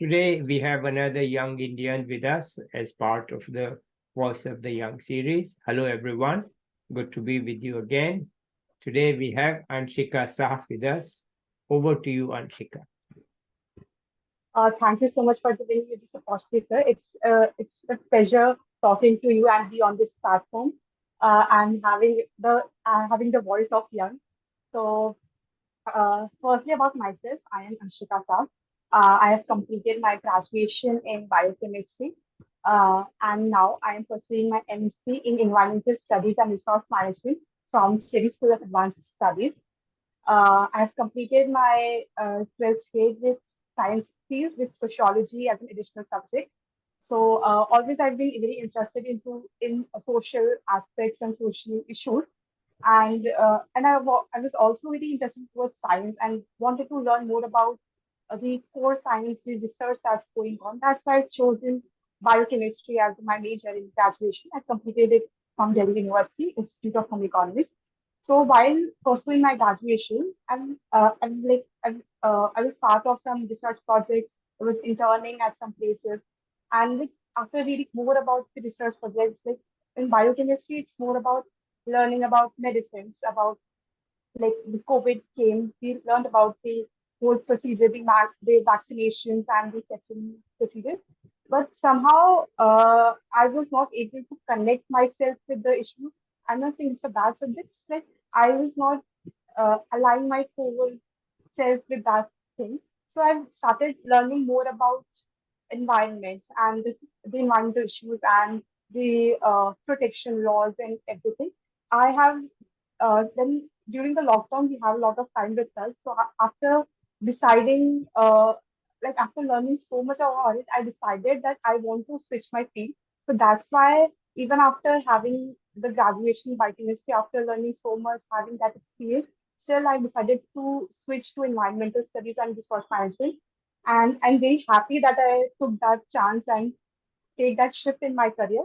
Today, we have another young Indian with us as part of the Voice of the Young series. Hello, everyone. Good to be with you again. Today, we have Anshika Sah with us. Over to you, Anshika. Thank you so much for giving me this opportunity, sir. It's a pleasure talking to you and be on this platform and having the voice of young. So, firstly, about myself, I am Anshika Sah. I have completed my graduation in biochemistry, and now I am pursuing my MSc in Environmental Studies and Resource Management from Cherry School of Advanced Studies. I have completed my 12th grade with science field with sociology as an additional subject. So always I've been very interested in social aspects and social issues, and I was also very interested towards science and wanted to learn more about the core science, the research that's going on. That's why I've chosen biochemistry as my major in graduation. I completed it from Delhi University Institute of Home Economics. So while pursuing my graduation, I was part of some research projects. I was interning at some places, and like after reading more about the research projects, like in biochemistry, it's more about learning about medicines, about like the COVID came, we learned about the whole procedure, the vaccinations and the testing procedures. But somehow I was not able to connect myself with the issues. I'm not saying it's a bad subject. It's like I was not aligning my whole self with that thing. So I started learning more about environment and the environmental issues and the protection laws and everything. I have then during the lockdown we have a lot of time with us. So after deciding, after learning so much about it, I decided that I want to switch my field. So that's why even after having the graduation in biochemistry, after learning so much, having that experience, still I decided to switch to environmental studies and resource management. And I'm very happy that I took that chance and take that shift in my career.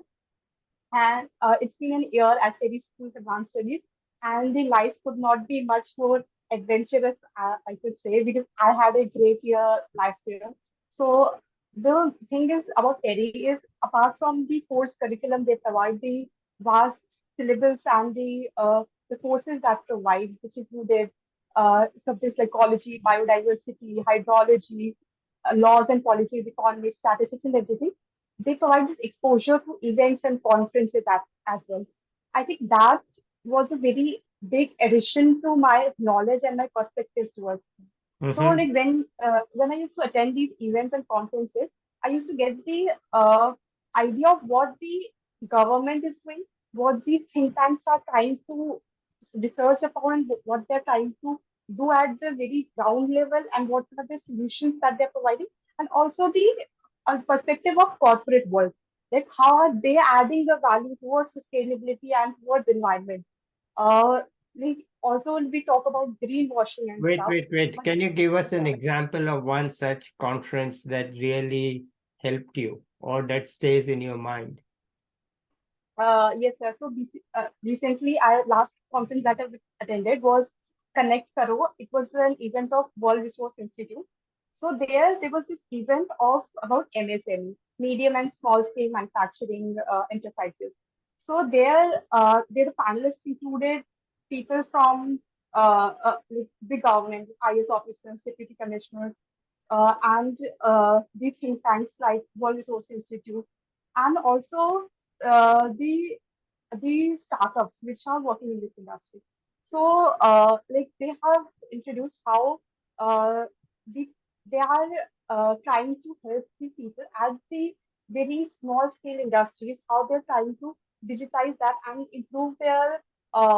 And it's been an year at Terry School of Advanced Studies, and the life could not be much more adventurous, I could say, because I had a great year last year. So the thing is about Terry is apart from the course curriculum, they provide the vast syllabus and the courses that provide, which included subjects like ecology, biodiversity, hydrology, laws and policies, economics, statistics, and everything. They provide this exposure to events and conferences as well. I think that was a very big addition to my knowledge and my perspectives towards it. So, Mm-hmm. like when I used to attend these events and conferences, I used to get the idea of what the government is doing, what the think tanks are trying to research upon, and what they're trying to do at the very ground level, and what are the solutions that they're providing, and also the perspective of corporate world, like how are they adding the value towards sustainability and towards environment. Uh, like also when we talk about greenwashing and Wait, stuff, wait, wait. but Can you give us an yeah, example of one such conference that really helped you or that stays in your mind? yes, sir. So recently, I last conference that I attended was Connect Karo. It was an event of World Resource Institute. So there was this event of about MSME, medium and small scale manufacturing enterprises. So there the panelists included people from like the government, IS officers, deputy commissioners, and the think tanks like World Resource Institute, and also the startups which are working in this industry. So, like they have introduced how uh, the they are trying to help the people at the very small scale industries, how they're trying to digitize that and improve their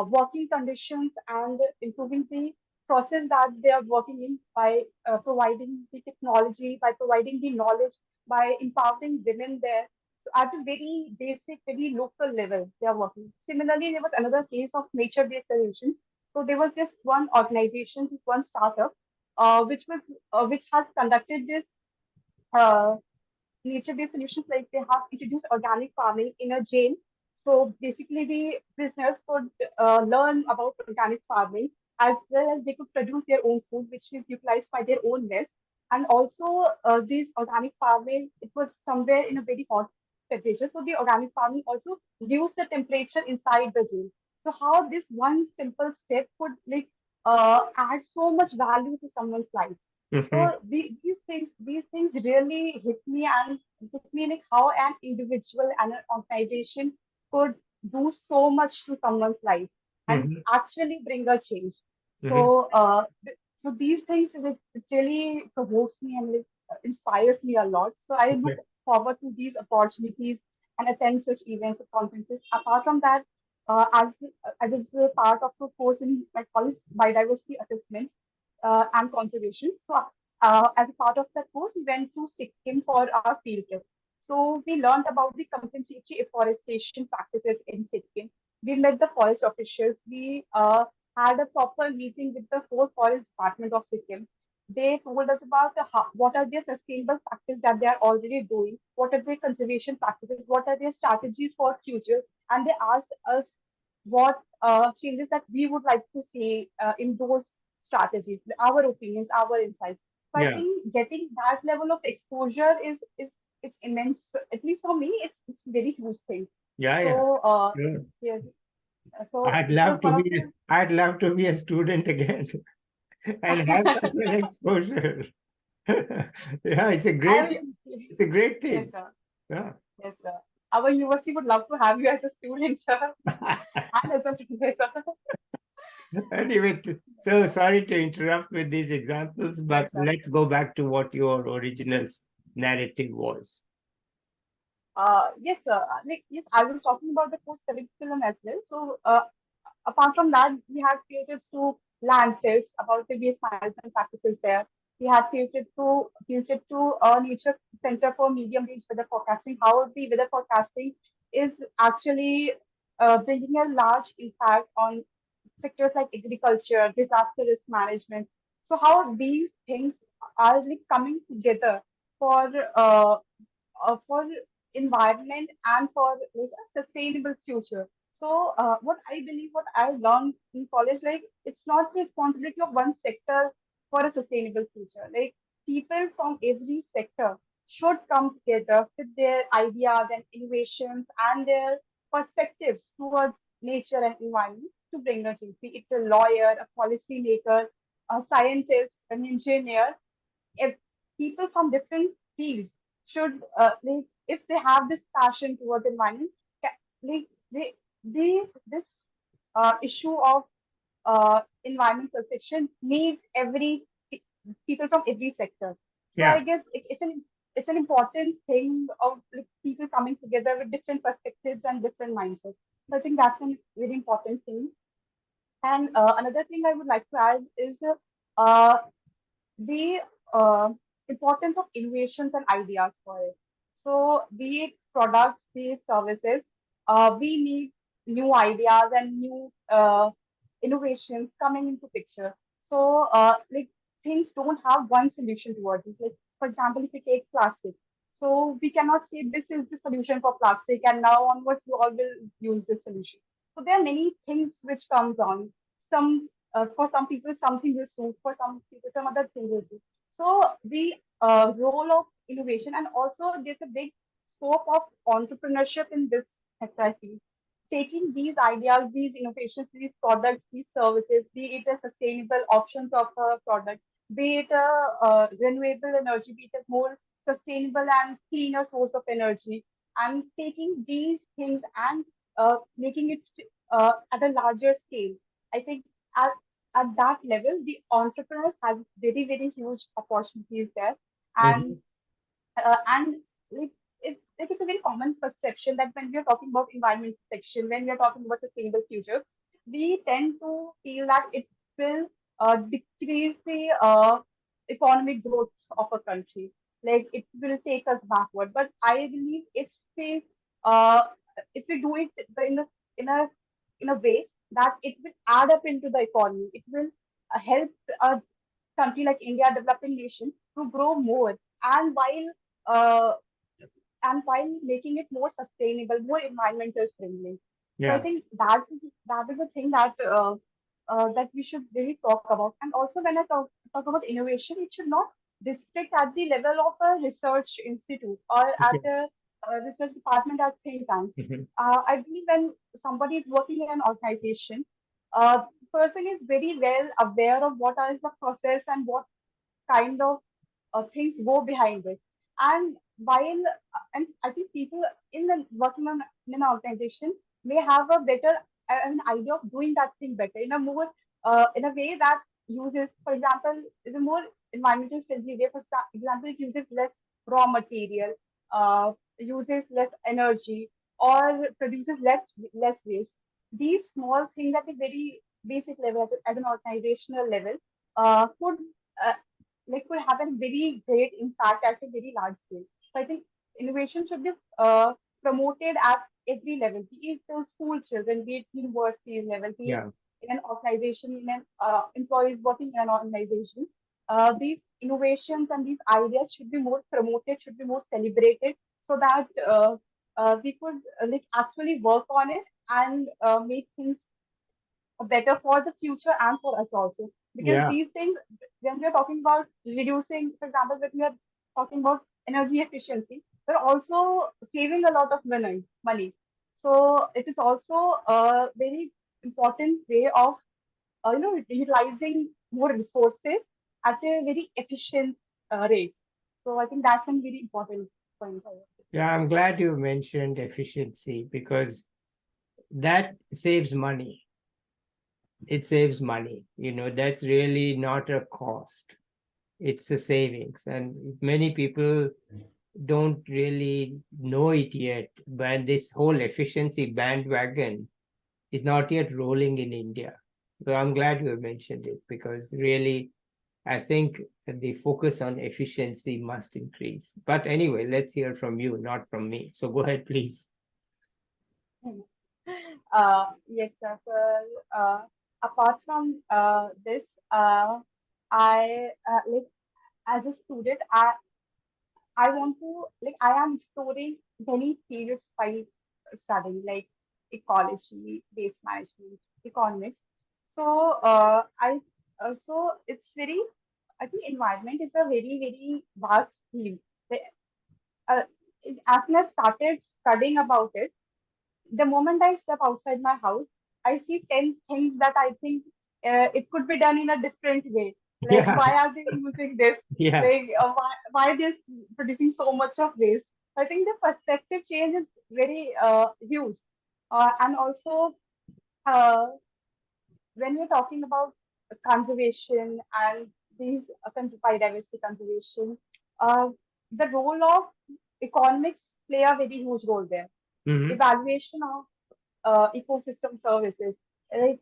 working conditions and improving the process that they are working in by providing the technology, by providing the knowledge, by empowering women there. So at a very basic, very local level, they are working. Similarly, there was another case of nature-based solutions. So there was this one organization, this one startup, which has conducted this uh, nature-based solutions. Like they have introduced organic farming in a jail. So basically, the prisoners could learn about organic farming as well as they could produce their own food, which is utilized by their own mess. And also this organic farming, it was somewhere in a very hot temperature. So the organic farming also reduced the temperature inside the gym. So how this one simple step could like add so much value to someone's life. Mm-hmm. So these things really hit me and hit me like how an individual and an organization could do so much to someone's life and Mm-hmm. actually bring a change. Mm-hmm. So so these things it really provokes me and like, inspires me a lot. So I look Okay. forward to these opportunities and attend such events or conferences. Apart from that, as I was a part of a course in my college biodiversity assessment and conservation. So as a part of that course, we went to Sikkim for our field trip. So we learned about the compensatory afforestation practices in Sikkim. We met the forest officials. We had a proper meeting with the whole forest department of Sikkim. They told us about what are their sustainable practices that they are already doing, what are their conservation practices, what are their strategies for future, and they asked us what changes that we would like to see in those strategies, our opinions, our insights. So I Yeah. think getting that level of exposure is it's immense. At least for me, it's a very huge thing. Yeah. Yeah. So Sure. yes, so it was one of the I'd love to be a student again and have such an exposure. Yeah, I it's a great yes thing. sir, Yeah. yes sir. Our university would love to have you as a student, sir, and as a professor. Anyway, so sorry to interrupt with these examples, but Yes sir. let's go back to what your original narrative was. Yes, sir. Like, yes, I was talking about the post curriculum as well. So, apart from that, we had created to landfills about the waste management practices there. We had created to a nature center for medium range weather forecasting. How the weather forecasting is actually bringing a large impact on sectors like agriculture, disaster risk management. So, how these things are like coming together for uh, for environment and for like a sustainable future. So what I believe, what I learned in college, like it's not the responsibility of one sector for a sustainable future. Like people from every sector should come together with their ideas and innovations and their perspectives towards nature and environment to bring a change. Be it a lawyer, a policy maker, a scientist, an engineer, if people from different fields should like if they have this passion towards environment, like this issue of environment protection needs people from every sector. So I Yeah. guess it's an important thing of like, people coming together with different perspectives and different mindsets. So I think that's a very important thing. And another thing I would like to add is uh, the importance of innovations and ideas for it. So, be it products, be it services, we need new ideas and new innovations coming into picture. So, like things don't have one solution towards it. Like, for example, if you take plastic, so we cannot say this is the solution for plastic, and now onwards we all will use this solution. So there are many things which comes on. Some for some people something will suit, for some people some other thing will suit. So the role of innovation, and also there's a big scope of entrepreneurship in this sector, I feel. Taking these ideas, these innovations, these products, these services, be it a sustainable options of a product, be it a renewable energy, be it a more sustainable and cleaner source of energy, and taking these things and making it at a larger scale. I think at, at that level, the entrepreneurs have very, very huge opportunities there. And Mhm. and like, it's a very common perception that when we are talking about environment protection, when we are talking about sustainable future, we tend to feel that it will decrease the economic growth of a country. Like it will take us backward. But I believe uh, if we do it in in a in a way that it will add up into the economy, it will help a country like India, developing nation, to grow more, and uh, while making it more sustainable, more environmental friendly. So I Yeah. think that is a thing that that we should really talk about. And also, when I talk about innovation, it should not district at the level of a research institute or at Okay. a research department at think tanks. Mhm. I believe when somebody is working in an organization, person is very well aware of what is the process and what kind of things go behind it. And while and I think people in the working on in an organization may have a better an idea of doing that thing better in a more in a way that uses, for example, is a more environmental friendly way. For example, it uses less raw material, uses less energy, or produces less waste. These small things at a very basic level, at an organizational level, could uh, could have a very great impact at a very large scale. So I think innovation should be promoted at every level, be it the school children, be it university level, be it Yeah. in an organization, in an employees working in an organization. These innovations and these ideas should be more promoted, should be more celebrated, so that we could actually work on it and make things better for the future and for us also. Because Yeah. these things, when we are talking about reducing, for example, when we are talking about energy efficiency, we're also saving a lot of money. So it is also a very important way of utilizing more resources at a very efficient rate. So I think that's a very important point. Yeah. I'm glad you mentioned efficiency because that saves money. It saves money. That's really not a cost. It's a savings. And many people don't really know it yet. But this whole efficiency bandwagon is not yet rolling in India. So I'm glad you mentioned it because really, I think that the focus on efficiency must increase. But anyway, let's hear from you, not from me. So go ahead, please. Yes, sir. Well, apart from this, I as a student, I want to I am exploring many fields while studying, like ecology, waste management, economics. So so it's very, I think environment is a very vast field. The- Uh, as soon as I started studying about it, the moment I step outside my house, I see 10 things that I think it could be done in a different way. Like, Yeah, why are they using this? yeah. Like, why they're producing so much of waste? I think the perspective change is very huge. And also, uh, when we're talking about conservation and these biodiversity conservation, uh, the role of economics play a very huge role there. Hmm. Evaluation of ecosystem services. Like,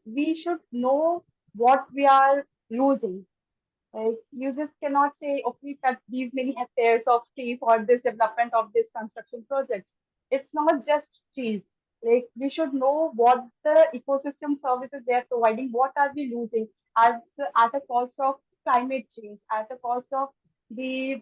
we should know what we are losing. Like, you just cannot say, okay, cut these many hectares of tree for this development of this construction project. It's not just trees. Like, we should know what the ecosystem services they are providing, what are we losing at a cost of climate change, at a cost of the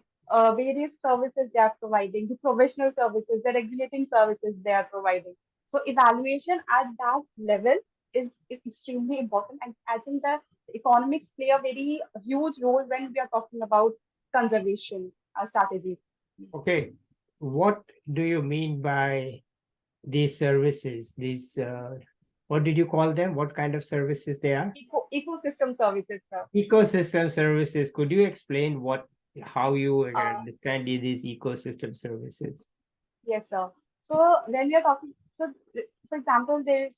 various services they are providing, the professional services, the regulating services they are providing. So evaluation at that level is extremely important. And I think that economics play a very huge role when we are talking about conservation strategies. Okay. What do you mean by these services? What did you call them? What kind of services they are? Ecosystem services, sir. Ecosystem services. Could you explain how you Uh, understand these ecosystem services? yes, sir. So when we are talking, so for example, there is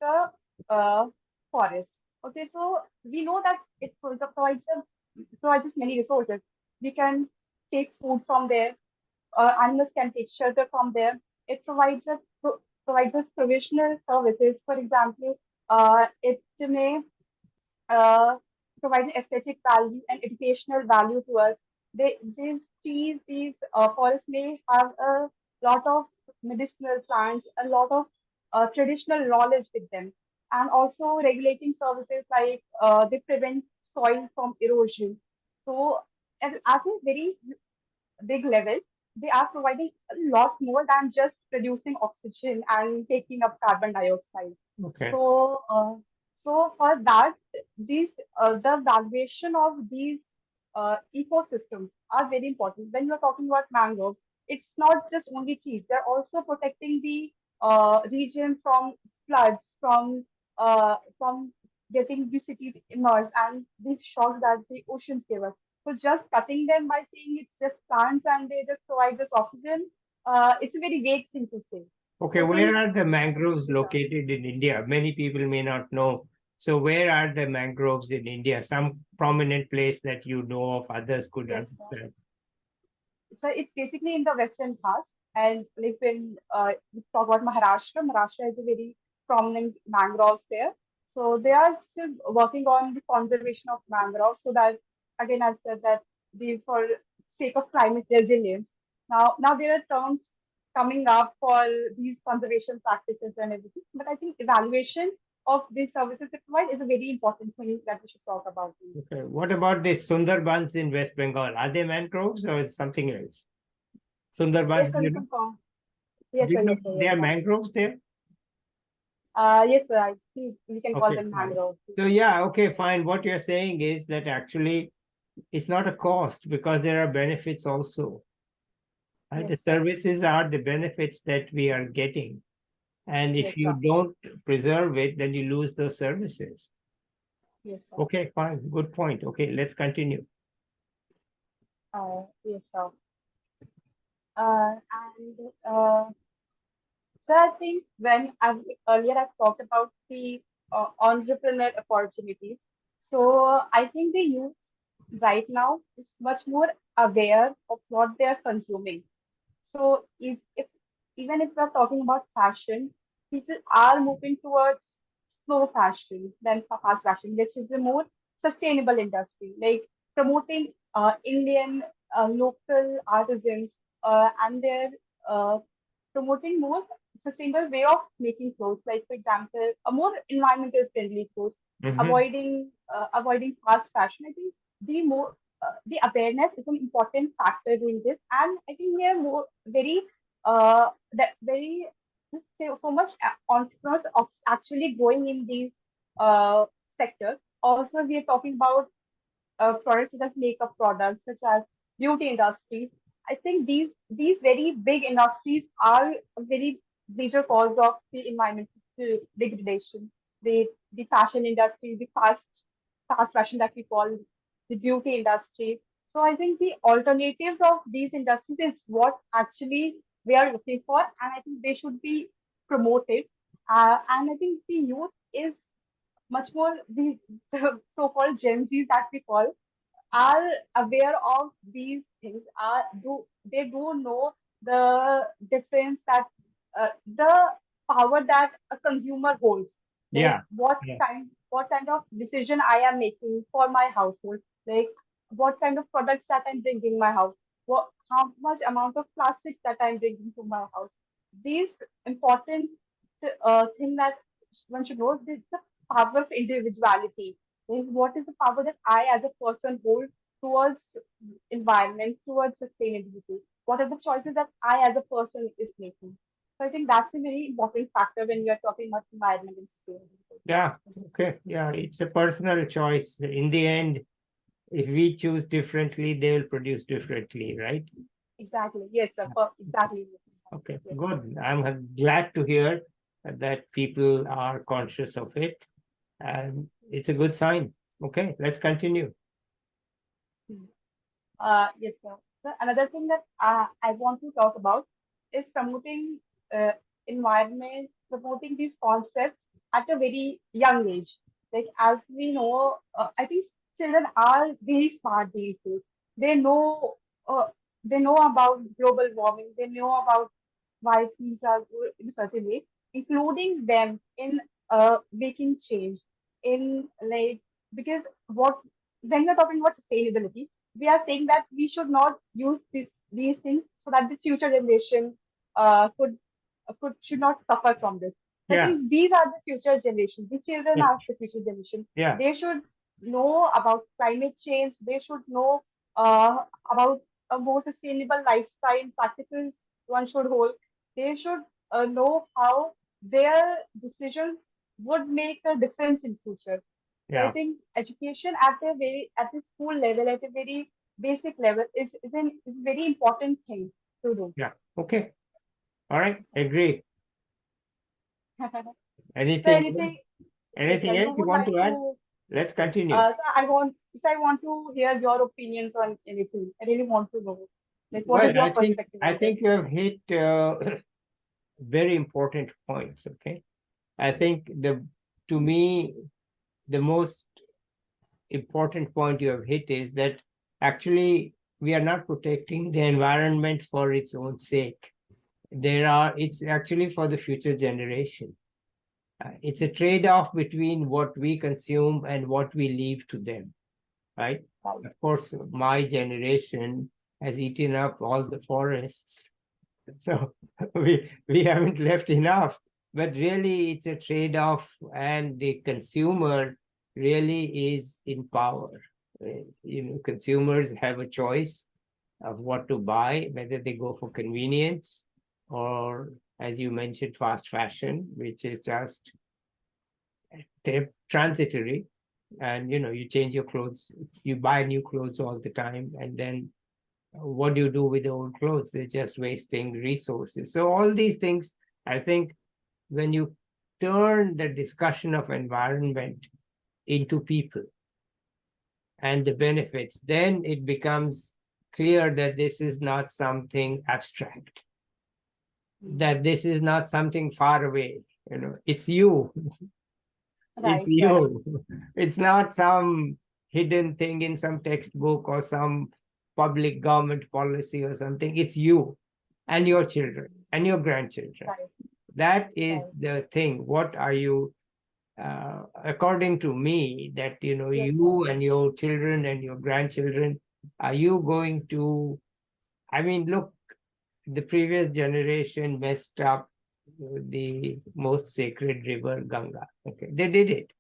a forest. Okay, so we know that it provides us many resources. We can take food from there. Animals can take shelter from there. It provides us provisional services. For example, it may uh, provide aesthetic value and educational value to us. These trees, these forests may have a lot of medicinal plants, a lot of traditional knowledge with them, and also regulating services like they prevent soil from erosion. So, at a very big level, they are providing a lot more than just producing oxygen and taking up carbon dioxide. Okay. So, so for that, these the valuation of these ecosystems are very important. When you're talking about mangroves, it's not just only trees; they're also protecting the region from floods, from getting the cities immersed, and the shocks that the oceans give us. So just cutting them by saying it's just plants and they just provide us oxygen, it's a very vague thing to say. Okay, So I where think are the mangroves these are located in India? Many people may not know. So, where are the mangroves in India? Some prominent place that you know of, others could yes. understand. So it's basically in the Western Ghats. And like when we talk about Maharashtra, Maharashtra is a very prominent mangroves there. So they are still working on the conservation of mangroves so that, again, I said that for sake of climate resilience. Now there are terms coming up for these conservation practices and everything. But I think evaluation of these services they provide is a very important thing that we should talk about. Okay, what about the Sundarbans in West Bengal? Are they mangroves or is something else? Yes, Sundarbans, sir, do you you know? can call. Yes, Do you sir, know yes, sir, they yes, are sir. mangroves there? Yes, sir. I think we can call Okay, them fine. mangroves. So yeah, okay, fine. What you're saying is that actually it's not a cost because there are benefits also. Right? Yes, The sir. services are the benefits that we are getting. And if Yes, you sir. don't preserve it, then you lose those services. Yes, sir. Okay, fine. Good point. Okay, let's continue. Yes, sir. And so I think earlier I've talked about the entrepreneur opportunities. So I think the youth right now is much more aware of what they are consuming. So if even if we're talking about fashion, people are moving towards slow fashion than fast fashion, which is a more sustainable industry, like promoting Indian local artisans and their uh, promoting more sustainable way of making clothes, like for example, a more environmental friendly clothes, Hmm. avoiding fast fashion. I think the awareness is an important factor in this, and I think we are more very that very so much entrepreneurs actually going in these uh, sectors. Also, we are talking about products such as makeup products, such as beauty industry. I think these very big industries are a very major cause of the environmental degradation. The fashion industry, the fast fashion that we call the beauty industry. So I think the alternatives of these industries is what actually we are looking for, and I think they should be promoted. And I think the youth is much more the so-called Gen Zs that we call are aware of these things they do know the difference that the power that a consumer holds, like Yeah, yeah, what kind of decision I am making for my household, like what kind of products that I'm bringing my house, what how much amount of plastics that I'm bringing to my house. These important thing that one should know is the power of individuality. Like, what is the power that I as a person hold towards environment, towards sustainability? What are the choices that I as a person is making? So I think that's a very important factor when we are talking about environment and sustainability. yeah. Okay, yeah. It's a personal choice. In the end, if we choose differently, they will produce differently, right? Exactly. Yes, sir. Exactly. Okay, Yes. good. I'm glad to hear that people are conscious of it, and it's a good sign. Okay, let's continue. Hmm. Yes, sir. So another thing that I want to talk about is promoting uh, environment, promoting these concepts at a very young age. Like as we know, I think children are very smart these days. They know, uh, they know about global warming. They know about why things are good in a certain way, including them in making change in like because what when we're talking about sustainability we are saying that we should not use these things so that the future generation could should not suffer from this. I Yeah, think these are the future generation. The children yeah, are the future generation. yeah, They should know about climate change. They should know about a more sustainable lifestyle practices one should hold. They should know how their decisions would make a difference in future. So I Yeah. think education at a very at the school level, at a very basic level, is a very important thing to do. Yeah. Okay. All right. Agree. So Anything else? anything, yes, Anything you else you would want like to add? to. Let's continue. So I want to hear your opinions on anything. I really want to know, like, what Well, is your perspective I on this? think you have hit very important points. Okay. I think to me, the most important point you have hit is that actually we are not protecting the environment for its own sake. It's actually for the future generation. It's a trade-off between what we consume and what we leave to them, right? Right, Of course, my generation has eaten up all the forests, so we haven't left enough. But really, it's a trade-off, and the consumer really is in power. Consumers have a choice of what to buy, whether they go for convenience or, as you mentioned, fast fashion, which is just transitory. And you change your clothes, you buy new clothes all the time, and then what do you do with the old clothes? They're just wasting resources. So all these things, I think, when you turn the discussion of environment into people and the benefits, then it becomes clear that this is not something abstract, that this is not something far away. It's you. It's right, right. you. It's not some hidden thing in some textbook or some public government policy or something. It's you and your children and your grandchildren. Right, That is right. the thing. What are you, according to me, that Yes, sir. you and your children and your grandchildren, are you going to? I mean, look, the previous generation messed up the most sacred river, Ganga. Okay, they did it.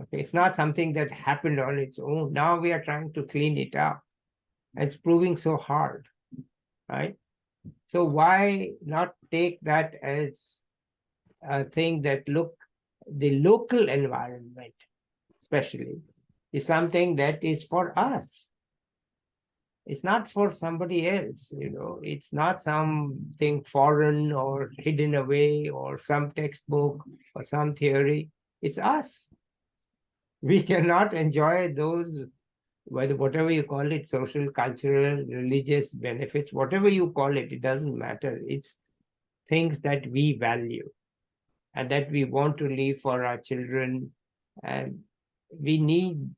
Okay, it's not something that happened on its own. Now we are trying to clean it up. It's proving so hard, right? So why not take that as a thing that, look, the local environment, especially, is something that is for us. It's not for somebody else. It's not something foreign or hidden away or some textbook or some theory. It's us. We cannot enjoy those, whatever you call it, social, cultural, religious benefits, whatever you call it, it doesn't matter. It's things that we value and that we want to leave for our children. And we need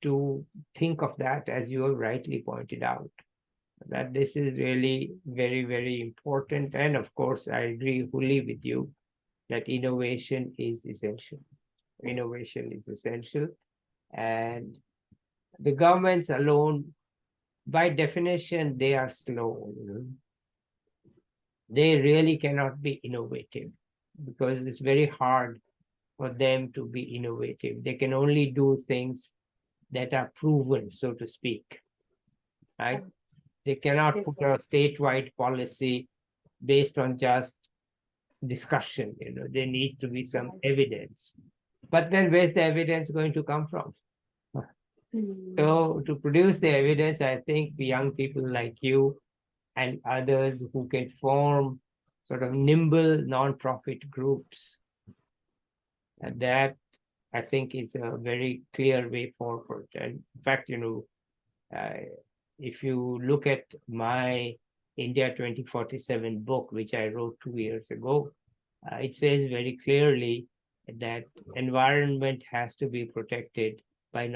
to think of that, as you have rightly pointed out, that this is really very, very important. And of course, I agree fully with you that innovation is essential. Innovation is essential. And the governments alone, by definition, they are slow. They really cannot be innovative because it's very hard for them to be innovative. They can only do things that are proven, so to speak, right? Right. They cannot Yes, put sir. a statewide policy based on just discussion. There needs to be some Right. evidence. But then where's the evidence going to come from? Hmm. So to produce the evidence, I think the young people like you and others who can form sort of nimble non-profit groups, and that, I think, is a very clear way forward. And in fact, uh, if you look at my India 2047 book, which I wrote 2 years ago, it says very clearly that environment has to be protected by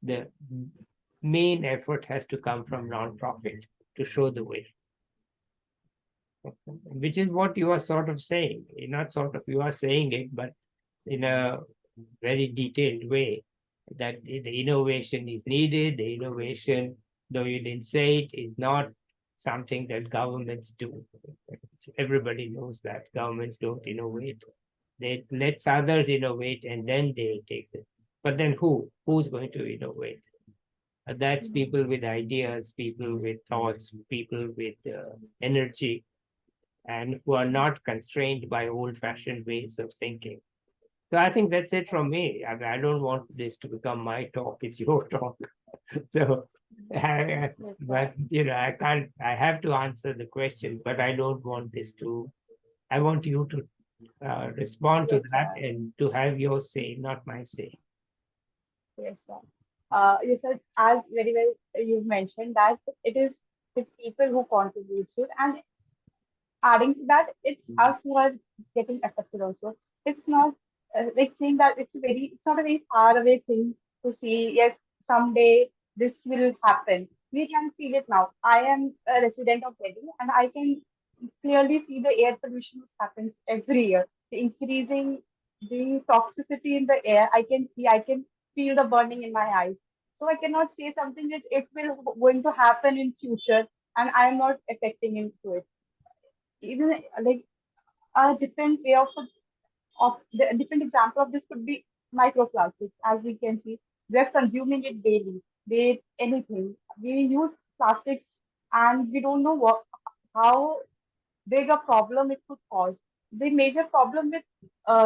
the main effort has to come from non-profit to show the way, which is what you are sort of saying. You're not sort of, you are saying it, but in a very detailed way, that the innovation is needed. The innovation, though you didn't say it, is not something that governments do. Everybody knows that governments don't innovate. They let others innovate and then they take it. But then who's going to innovate? That's Hmm. people with ideas, people with thoughts, people with energy, and who are not constrained by old fashioned ways of thinking. So I think that's it from me. I don't want this to become my talk. It's your talk. So, Yes, but I can't. I have to answer the question, but I don't want this to. I want you to respond to yes, that and to have your say, not my say. yes, sir. You said, as very well you've mentioned, that it is the people who contribute to it, and adding to that, it's us who are getting affected also. It's not like saying that it's not a very far away thing to see. Yes, someday this will happen. We can feel it now. I am a resident of Delhi, and I can clearly see the air pollution which happens every year. The increasing the toxicity in the air, I can feel the burning in my eyes. So I cannot say something that it will going to happen in future, and I am not affecting into it. Even like a different way of the a different example of this could be microplastics. As we can see, we are consuming it daily. They anything we use plastics, and we don't know what how big a problem it could cause. The major problem with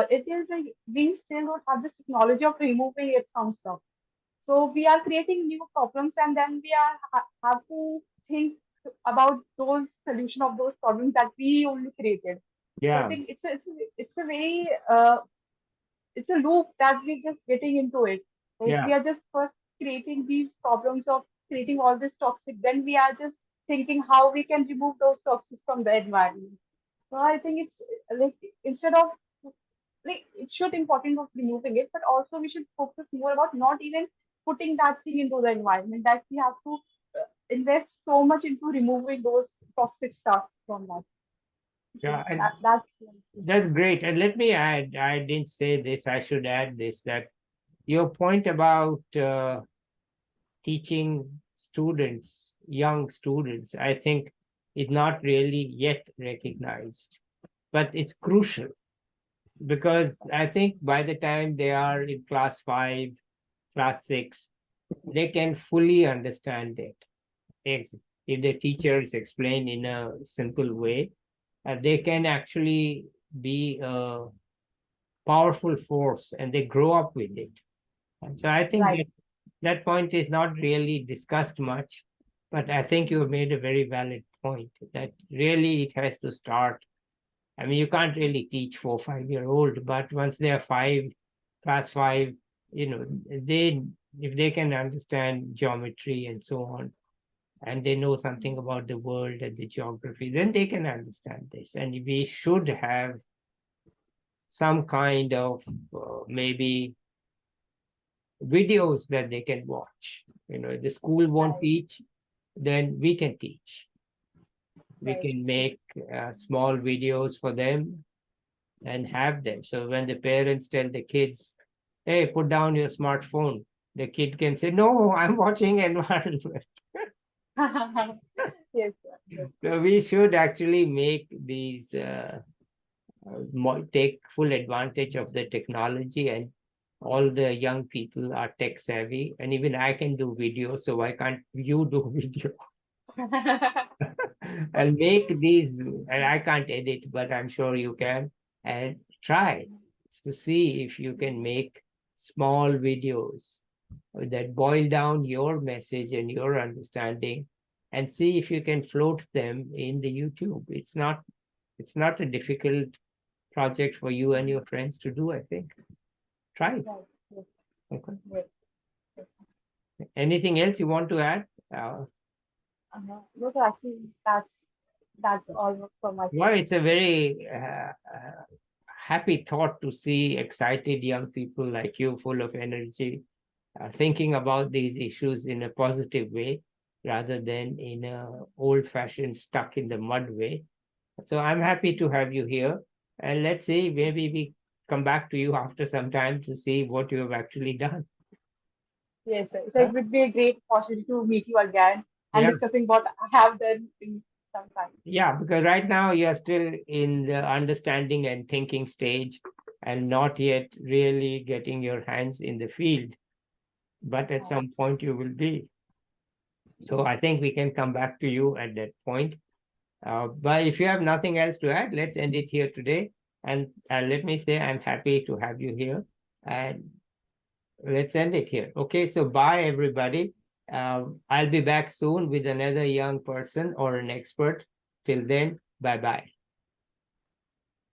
it is like we still don't have this technology of removing it from stuff. So we are creating new problems, and then we have to think about those solution of those problems that we only created. So I Yeah, think it's a very it's a loop that we're just getting into it. Like yeah, we are just first creating these problems of creating all this toxic, then we are just thinking how we can remove those toxins from the environment. So I think it's like instead of like it should important of removing it, but also we should focus more about not even putting that thing into the environment. That we have to invest so much into removing those toxic stuff from that. So yeah. And that's that's great. And let me add, I didn't say this, I should add this, that your point about teaching students, young students, I think is not really yet recognized, but it's crucial because I think by the time they are in class five, class six, they can fully understand it. If, if the teachers explain in a simple way, they can actually be a powerful force and they grow up with it. And so I think right. that that point is not really discussed much, but I think you have made a very valid point that really it has to start. I mean, you can't really teach 4 5 year old, but once they are five, class five, they if they can understand geometry and so on, and they know something about the world and the geography, then they can understand this. And we should have some kind of maybe videos that they can watch. If the school won't Right. teach, then we can teach. We Right. can make small videos for them and have them. So when the parents tell the kids, hey, put down your smartphone, the kid can say, no, I'm watching environment. Yes, sir. Yes. So we should actually make these, take full advantage of the technology, and all the young people are tech savvy. And even I can do video, so why can't you do video? I'll make these, and I can't edit, but I'm sure you can. And try to see if you can make small videos that boil down your message and your understanding, and see if you can float them in the YouTube. It's not a difficult project for you and your friends to do, I think. Try it. Right. Yes. Okay. Yes. Yes. Anything else you want to add? No, so actually, that's all from my Well, side. it's a very happy thought to see excited young people like you, full of energy, thinking about these issues in a positive way rather than in a old-fashioned, stuck in the mud way. So I'm happy to have you here, and let's see, maybe we come back to you after some time to see what you have actually done. Yes, sir. So Huh? it would be a great opportunity to meet you again and Yeah, discussing what I have done in some time. yeah, because right now you're still in the understanding and thinking stage and not yet really getting your hands in the field, but at Right. some point you will be. So I think we can come back to you at that point. But if you have nothing else to add, let's end it here today. And let me say, I'm happy to have you here. And let's end it here. Okay, so bye, everybody. I'll be back soon with another young person or an expert. Till then, bye bye.